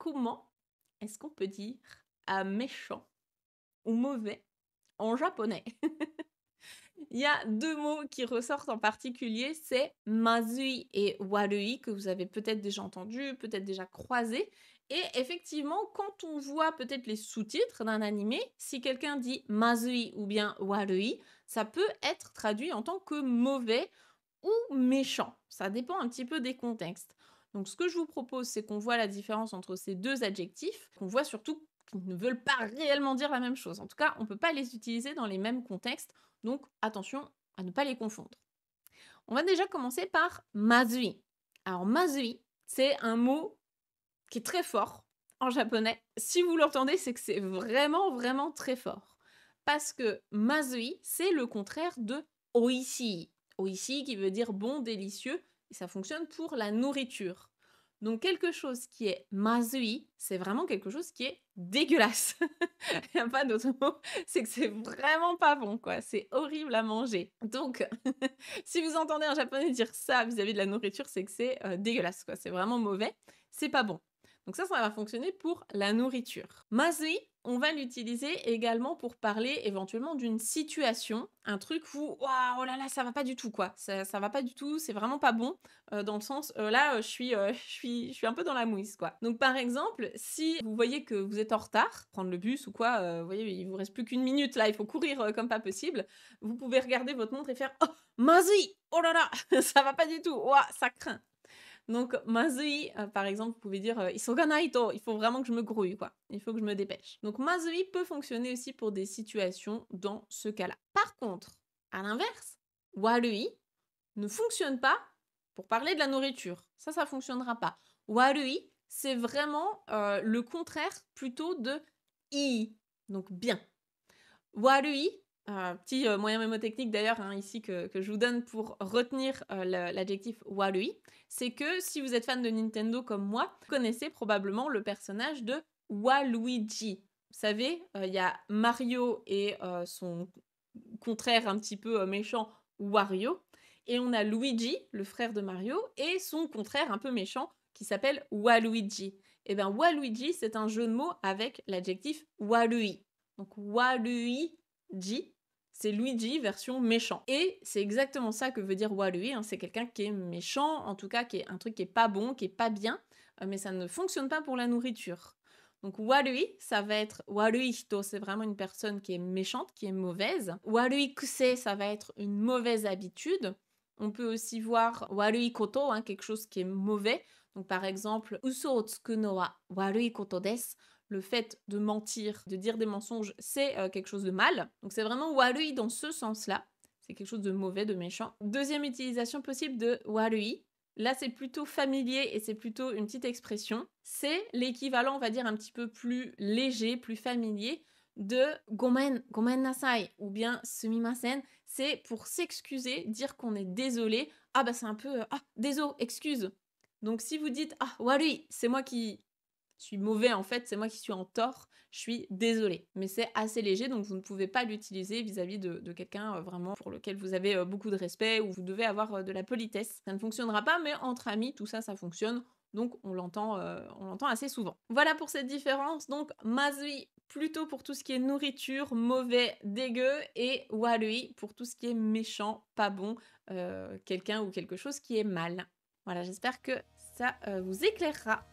comment est-ce qu'on peut dire méchant ou mauvais en japonais? Il y a 2 mots qui ressortent en particulier, c'est mazui et warui que vous avez peut-être déjà entendu, peut-être déjà croisé. Et effectivement, quand on voit peut-être les sous-titres d'un animé, si quelqu'un dit mazui ou bien warui, ça peut être traduit en tant que mauvais ou méchant. Ça dépend un petit peu des contextes. Donc ce que je vous propose, c'est qu'on voit la différence entre ces 2 adjectifs, qu'on voit surtout qu'ils ne veulent pas réellement dire la même chose. En tout cas, on ne peut pas les utiliser dans les mêmes contextes, donc attention à ne pas les confondre. On va déjà commencer par mazui. Alors mazui, c'est un mot qui est très fort en japonais. Si vous l'entendez, c'est que c'est vraiment, vraiment très fort. Parce que mazui, c'est le contraire de oishii. Oishii qui veut dire bon, délicieux, et ça fonctionne pour la nourriture. Donc quelque chose qui est mazui, c'est vraiment quelque chose qui est dégueulasse. Il n'y a pas d'autre mot, c'est que c'est vraiment pas bon, quoi. C'est horrible à manger. Donc, si vous entendez un japonais dire ça vis-à-vis de la nourriture, c'est que c'est dégueulasse, quoi. C'est vraiment mauvais, c'est pas bon. Donc ça va fonctionner pour la nourriture. Mazui, on va l'utiliser également pour parler éventuellement d'une situation, un truc où waouh, oh là là, ça va pas du tout quoi. Ça va pas du tout, c'est vraiment pas bon dans le sens là, je suis un peu dans la mouise quoi. Donc par exemple, si vous voyez que vous êtes en retard, prendre le bus ou quoi, vous voyez, il vous reste plus qu'une minute là, il faut courir comme pas possible. Vous pouvez regarder votre montre et faire oh mazui, oh là là, ça va pas du tout, ouah, ça craint. Donc mazui, par exemple, vous pouvez dire, «Isoganaito», il faut vraiment que je me grouille, quoi. Il faut que je me dépêche. Donc mazui peut fonctionner aussi pour des situations dans ce cas-là. Par contre, à l'inverse, warui ne fonctionne pas pour parler de la nourriture. Ça fonctionnera pas. Warui, c'est vraiment, le contraire plutôt de ii, donc bien. Warui, petit, moyen mémotechnique d'ailleurs, hein, ici que je vous donne pour retenir, l'adjectif warui, c'est que si vous êtes fan de Nintendo comme moi, vous connaissez probablement le personnage de Waluigi. Vous savez, il y a Mario et son contraire un petit peu, méchant, Wario, et on a Luigi, le frère de Mario, et son contraire un peu méchant qui s'appelle Waluigi. Et bien Waluigi, c'est un jeu de mots avec l'adjectif Walui. Donc Waluigi, c'est Luigi version méchant. Et c'est exactement ça que veut dire Walui, hein, c'est quelqu'un qui est méchant, en tout cas qui est un truc qui est pas bon, qui est pas bien, mais ça ne fonctionne pas pour la nourriture. Donc Walui, ça va être Walui hito, c'est vraiment une personne qui est méchante, qui est mauvaise. Walui kuse, ça va être une mauvaise habitude. On peut aussi voir Walui koto, hein, quelque chose qui est mauvais. Donc par exemple, uso o tsuku no wa warui koto desu. Le fait de mentir, de dire des mensonges, c'est quelque chose de mal. Donc c'est vraiment warui dans ce sens-là. C'est quelque chose de mauvais, de méchant. Deuxième utilisation possible de warui. Là, c'est plutôt familier et c'est plutôt une petite expression. C'est l'équivalent, on va dire, un petit peu plus léger, plus familier de gomen, gomen nasai ou bien sumimasen. C'est pour s'excuser, dire qu'on est désolé. Ah bah c'est un peu ah désolé, excuse. Donc si vous dites ah warui, c'est moi qui suis mauvais en fait, c'est moi qui suis en tort, je suis désolée. Mais c'est assez léger, donc vous ne pouvez pas l'utiliser vis-à-vis de quelqu'un vraiment pour lequel vous avez beaucoup de respect ou vous devez avoir de la politesse. Ça ne fonctionnera pas, mais entre amis, tout ça, ça fonctionne. Donc on l'entend assez souvent. Voilà pour cette différence. Donc mazui plutôt pour tout ce qui est nourriture, mauvais, dégueu, et warui pour tout ce qui est méchant, pas bon, quelqu'un ou quelque chose qui est mal. Voilà, j'espère que ça vous éclairera.